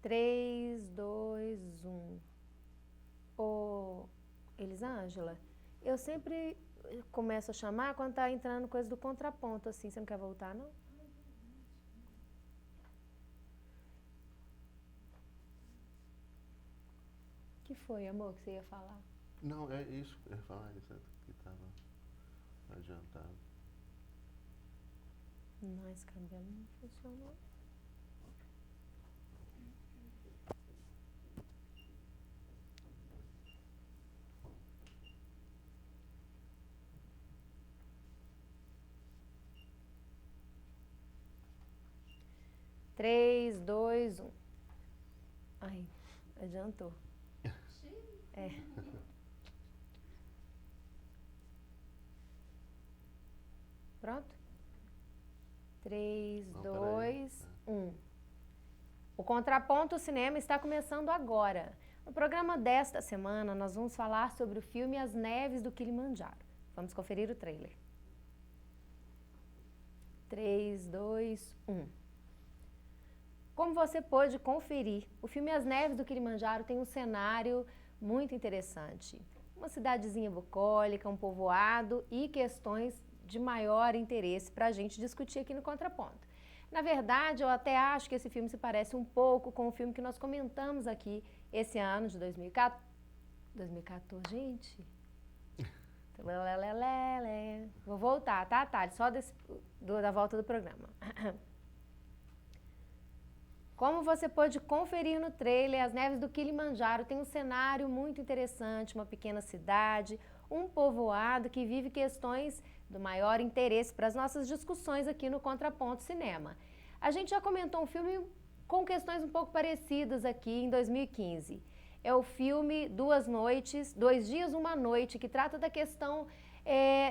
3, 2, 1. Ô, Elisângela, eu sempre começo a chamar quando tá entrando coisa do contraponto, assim. Você não quer voltar, não? O que foi, amor, que você ia falar? Não, é isso que eu ia falar, isso que estava adiantado. Não, esse cabelo não funcionou. Três, dois, 1. Ai, adiantou. É. Pronto? 3, 2, 1. O Contraponto Cinema está começando agora. No programa desta semana, nós vamos falar sobre o filme As Neves do Kilimanjaro. Vamos conferir o trailer. 3, 2, 1. Como você pôde conferir, o filme As Neves do Kilimanjaro tem um cenário muito interessante. Uma cidadezinha bucólica, um povoado e questões de maior interesse para a gente discutir aqui no Contraponto. Na verdade, eu até acho que esse filme se parece um pouco com o filme que nós comentamos aqui esse ano de 2014. 2014, gente? Vou voltar, tá, Thales? Só da volta do programa. Como você pôde conferir no trailer, As Neves do Kilimanjaro tem um cenário muito interessante, uma pequena cidade, um povoado que vive questões do maior interesse para as nossas discussões aqui no Contraponto Cinema. A gente já comentou um filme com questões um pouco parecidas aqui em 2015. É o filme 2 Dias, Uma Noite, que trata da questão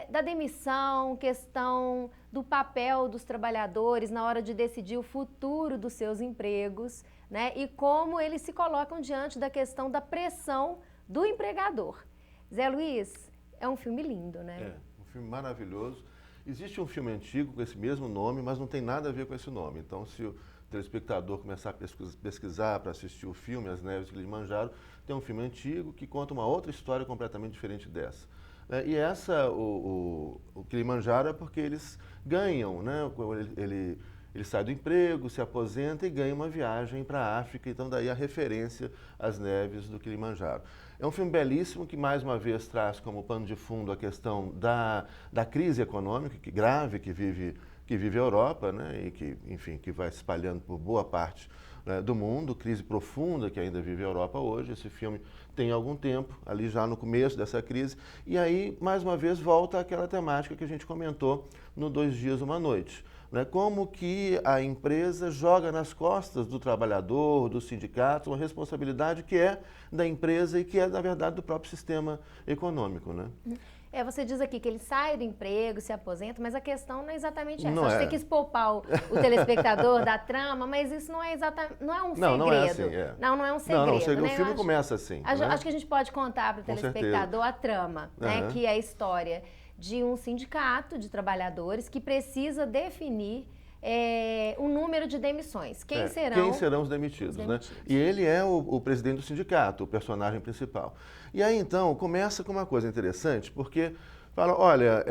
da demissão, questão do papel dos trabalhadores na hora de decidir o futuro dos seus empregos, né? E como eles se colocam diante da questão da pressão do empregador. Zé Luiz, é um filme lindo, né? É, um filme maravilhoso. Existe um filme antigo com esse mesmo nome, mas não tem nada a ver com esse nome. Então, se o telespectador começar a pesquisar para assistir o filme As Neves do Kilimanjaro, tem um filme antigo que conta uma outra história completamente diferente dessa. E o Kilimanjaro é porque eles ganham, né? Ele sai do emprego, se aposenta e ganha uma viagem para a África, então daí a referência às neves do Kilimanjaro. É um filme belíssimo que mais uma vez traz como pano de fundo a questão da crise econômica grave que vive a Europa, né? E que, enfim, que vai se espalhando por boa parte do mundo, crise profunda que ainda vive a Europa hoje. Esse filme tem algum tempo, ali já no começo dessa crise, e aí, mais uma vez, volta àquela temática que a gente comentou no 2 Dias, Uma Noite. Né? Como que a empresa joga nas costas do trabalhador, do sindicato, uma responsabilidade que é da empresa e que é, na verdade, do próprio sistema econômico, né? Você diz aqui que ele sai do emprego, se aposenta, mas a questão não é exatamente essa. Não Acho que é. você quis poupar o telespectador da trama, mas isso não é um segredo. Não é assim, é. Não é um segredo. O filme começa assim. Acho que a gente pode contar para o telespectador a trama, né? Uhum. Que é a história de um sindicato de trabalhadores que precisa definir o número de demissões. Quem serão os demitidos, né? E ele é o presidente do sindicato, o personagem principal. E aí, então, começa com uma coisa interessante, porque fala, olha,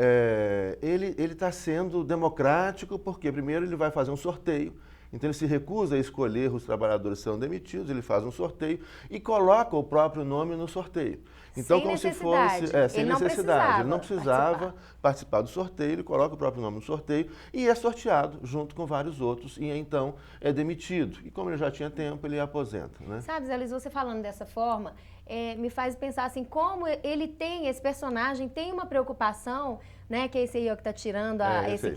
ele está sendo democrático porque, primeiro, ele vai fazer um sorteio. Então, ele se recusa a escolher os trabalhadores que são demitidos, ele faz um sorteio e coloca o próprio nome no sorteio. Então, como se fosse... sem necessidade. Ele não precisava participar do sorteio, ele coloca o próprio nome no sorteio e é sorteado junto com vários outros e então é demitido. E como ele já tinha tempo, ele aposenta, né? Sabe, Zé Luiz, você falando dessa forma, me faz pensar assim, como esse personagem tem uma preocupação, né, que é esse aí que está tirando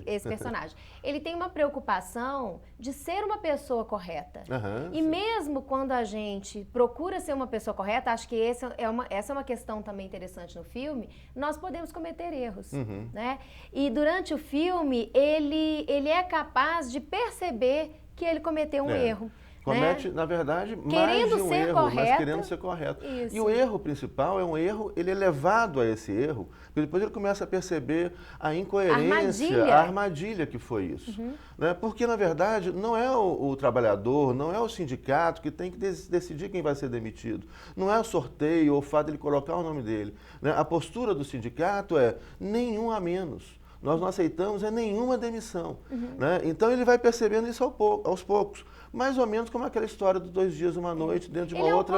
esse personagem. Ele tem uma preocupação de ser uma pessoa correta. Uhum, e sim. Mesmo quando a gente procura ser uma pessoa correta, acho que essa é uma questão também interessante no filme, nós podemos cometer erros, né? E durante o filme, ele é capaz de perceber que ele cometeu um erro. Comete, né? na verdade, mais Querendo de um ser erro, mas correto. querendo ser correto. Isso. E o erro principal é um erro, ele é levado a esse erro, porque depois ele começa a perceber a incoerência, a armadilha que foi isso. Né? Porque, na verdade, não é o trabalhador, não é o sindicato que tem que decidir quem vai ser demitido. Não é o sorteio ou o fato de ele colocar o nome dele. Né? A postura do sindicato é nenhum a menos. Nós não aceitamos nenhuma demissão. Né? Então ele vai percebendo isso aos poucos. Mais ou menos como aquela história dos 2 dias, uma noite, dentro de um outro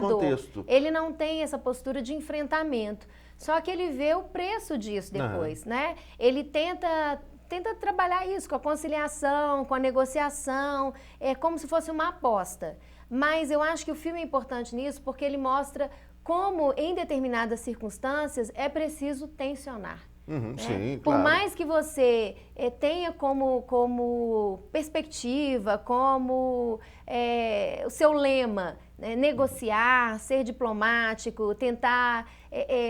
contexto. Ele não tem essa postura de enfrentamento. Só que ele vê o preço disso depois, né? Ele tenta trabalhar isso com a conciliação, com a negociação, é como se fosse uma aposta. Mas eu acho que o filme é importante nisso porque ele mostra como, em determinadas circunstâncias, é preciso tensionar. Né? Sim, Por claro. mais que você tenha como perspectiva, como o seu lema, né? Negociar, ser diplomático, tentar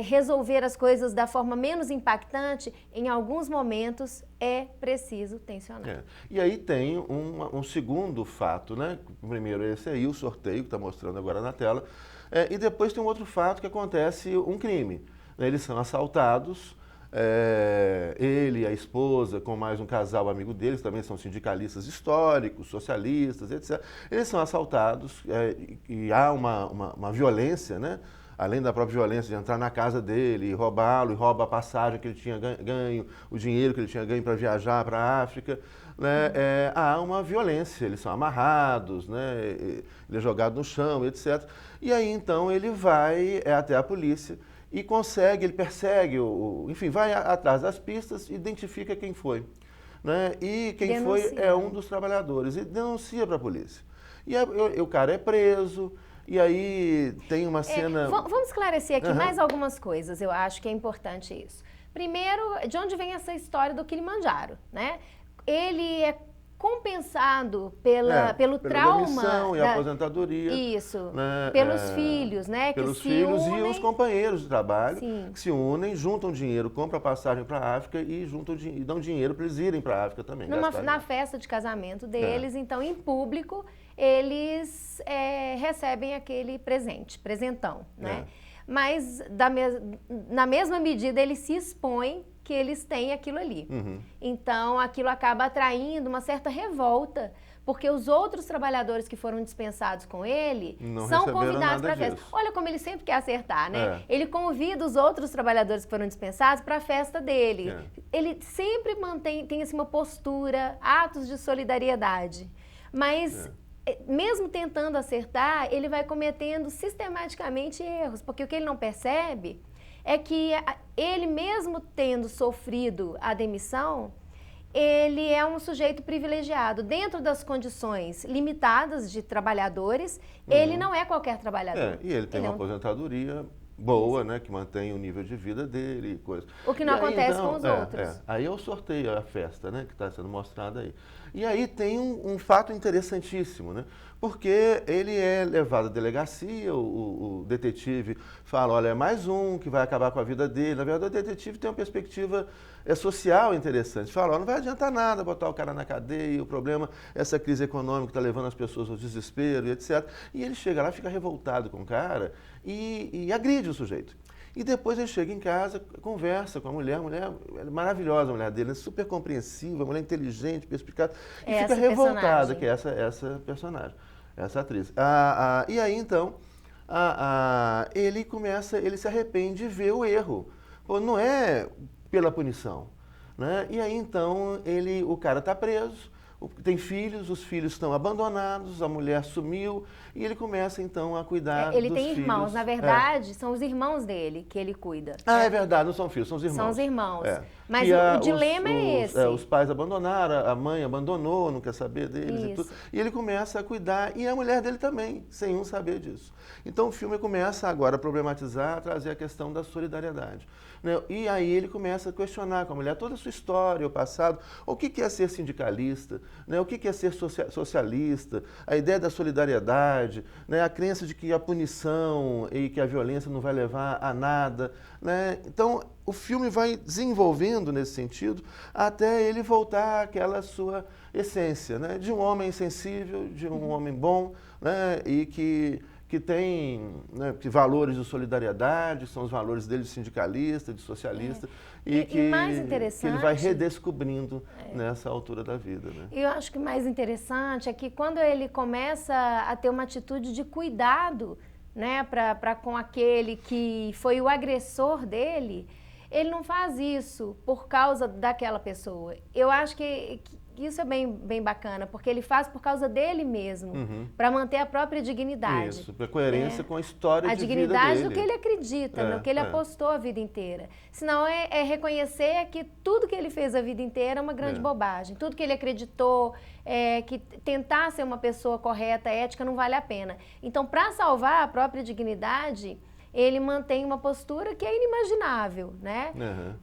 resolver as coisas da forma menos impactante, em alguns momentos é preciso tensionar. E aí tem um segundo fato, né? Primeiro esse aí, o sorteio, que está mostrando agora na tela, e depois tem um outro fato que acontece um crime. Né? Eles são assaltados. Ele e a esposa, com mais um casal amigo deles, também são sindicalistas históricos, socialistas, etc. Eles são assaltados e há uma violência, né? Além da própria violência de entrar na casa dele e roubá-lo, e rouba a passagem que ele tinha ganho, o dinheiro que ele tinha ganho para viajar para a África. Né? Há uma violência, eles são amarrados, né? Ele é jogado no chão, etc. E aí então ele vai até a polícia e consegue, ele persegue, enfim, vai atrás das pistas, identifica quem foi. Né? E quem foi é um dos trabalhadores e denuncia para a polícia. E o cara é preso, e aí tem uma cena... Vamos esclarecer aqui mais algumas coisas, eu acho que é importante isso. Primeiro, de onde vem essa história do Kilimanjaro, né? Ele é compensado pelo trauma demissão e aposentadoria. Isso, né? Pelos filhos, né? Pelos que filhos se unem... e os companheiros de trabalho, Sim. que se unem, juntam dinheiro, compram passagem para a África e dão dinheiro para eles irem para a África também. Na festa de casamento deles, então, em público, eles recebem aquele presentão, né? Mas, na mesma medida, eles se expõem que eles têm aquilo ali. Então, aquilo acaba atraindo uma certa revolta, porque os outros trabalhadores que foram dispensados com ele são convidados para a festa. Olha como ele sempre quer acertar, né? Ele convida os outros trabalhadores que foram dispensados para a festa dele. Ele sempre tem assim, uma postura, atos de solidariedade. Mas... mesmo tentando acertar, ele vai cometendo sistematicamente erros, porque o que ele não percebe é que ele mesmo tendo sofrido a demissão, ele é um sujeito privilegiado. Dentro das condições limitadas de trabalhadores, ele não é qualquer trabalhador. E ele tem uma aposentadoria boa, né, que mantém o nível de vida dele e coisa. O que não acontece com os outros. Aí é o sorteio, a festa, né, que está sendo mostrada aí. E aí tem um fato interessantíssimo, né? Porque ele é levado à delegacia, o detetive fala, olha, é mais um que vai acabar com a vida dele. Na verdade, o detetive tem uma perspectiva social interessante. Fala, ó, não vai adiantar nada botar o cara na cadeia, o problema é essa crise econômica está levando as pessoas ao desespero e etc. E ele chega lá, fica revoltado com o cara e agride o sujeito. E depois ele chega em casa, conversa com a mulher maravilhosa, a mulher dele, super compreensiva, mulher inteligente, perspicaz, e fica revoltada, que é essa personagem, essa atriz. E aí, então, ele se arrepende de ver o erro. Pô, não é pela punição. Né? E aí, então, o cara está preso, tem filhos, os filhos estão abandonados, a mulher sumiu e ele começa então a cuidar dos filhos. Ele tem irmãos, na verdade, são os irmãos dele que ele cuida. É verdade, não são filhos, são os irmãos. São os irmãos. Mas o dilema é esse. Os pais abandonaram, a mãe abandonou, não quer saber deles e tudo. E ele começa a cuidar, e a mulher dele também, sem um saber disso. Então o filme começa agora a problematizar, a trazer a questão da solidariedade. Né? E aí ele começa a questionar com a mulher toda a sua história, o passado, o que é ser sindicalista, né? O que é ser socialista, a ideia da solidariedade, né? A crença de que a punição e que a violência não vai levar a nada, né? Então, o filme vai desenvolvendo nesse sentido até ele voltar àquela sua essência, né? De um homem sensível, de um homem bom, né? E que tem, né, que valores de solidariedade, são os valores dele de sindicalista, de socialista, e mais interessante, que ele vai redescobrindo nessa altura da vida. Né? Eu acho que o mais interessante é que quando ele começa a ter uma atitude de cuidado, né, para com aquele que foi o agressor dele, ele não faz isso por causa daquela pessoa. Eu acho que isso é bem bacana, porque ele faz por causa dele mesmo, para manter a própria dignidade. Isso, para coerência com a história de vida dele. A dignidade do que ele acredita, no que ele apostou a vida inteira. Senão é reconhecer que tudo que ele fez a vida inteira é uma grande bobagem. Tudo que ele acreditou, que tentar ser uma pessoa correta, ética, não vale a pena. Então, para salvar a própria dignidade, ele mantém uma postura que é inimaginável, né?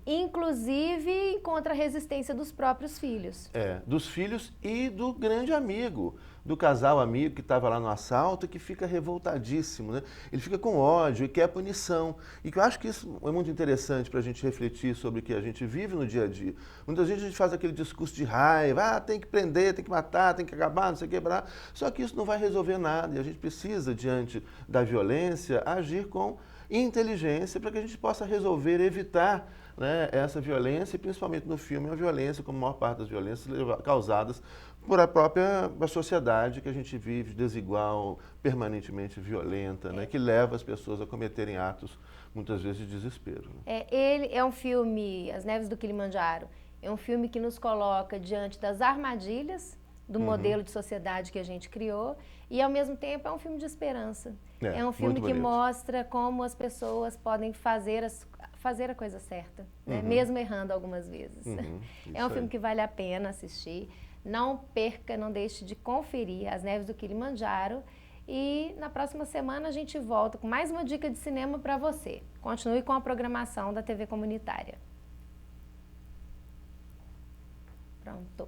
Inclusive, encontra a resistência dos próprios filhos. Dos filhos e do grande amigo, do casal amigo que estava lá no assalto e que fica revoltadíssimo, né? Ele fica com ódio e quer punição. E que eu acho que isso é muito interessante para a gente refletir sobre o que a gente vive no dia a dia. Muitas vezes a gente faz aquele discurso de raiva, tem que prender, tem que matar, tem que acabar, não sei quebrar. Só que isso não vai resolver nada e a gente precisa, diante da violência, agir com inteligência para que a gente possa resolver, evitar, né, essa violência, e principalmente no filme, a violência, como a maior parte das violências causadas por a própria sociedade que a gente vive, desigual, permanentemente violenta, né, que leva as pessoas a cometerem atos, muitas vezes, de desespero. Né? Ele é um filme, As Neves do Kilimanjaro, é um filme que nos coloca diante das armadilhas do modelo de sociedade que a gente criou e, ao mesmo tempo, é um filme de esperança. É um filme que mostra como as pessoas podem fazer a coisa certa, né? Mesmo errando algumas vezes. É um filme que vale a pena assistir. Não perca, não deixe de conferir As Neves do Kilimanjaro. E na próxima semana a gente volta com mais uma dica de cinema para você. Continue com a programação da TV Comunitária. Pronto.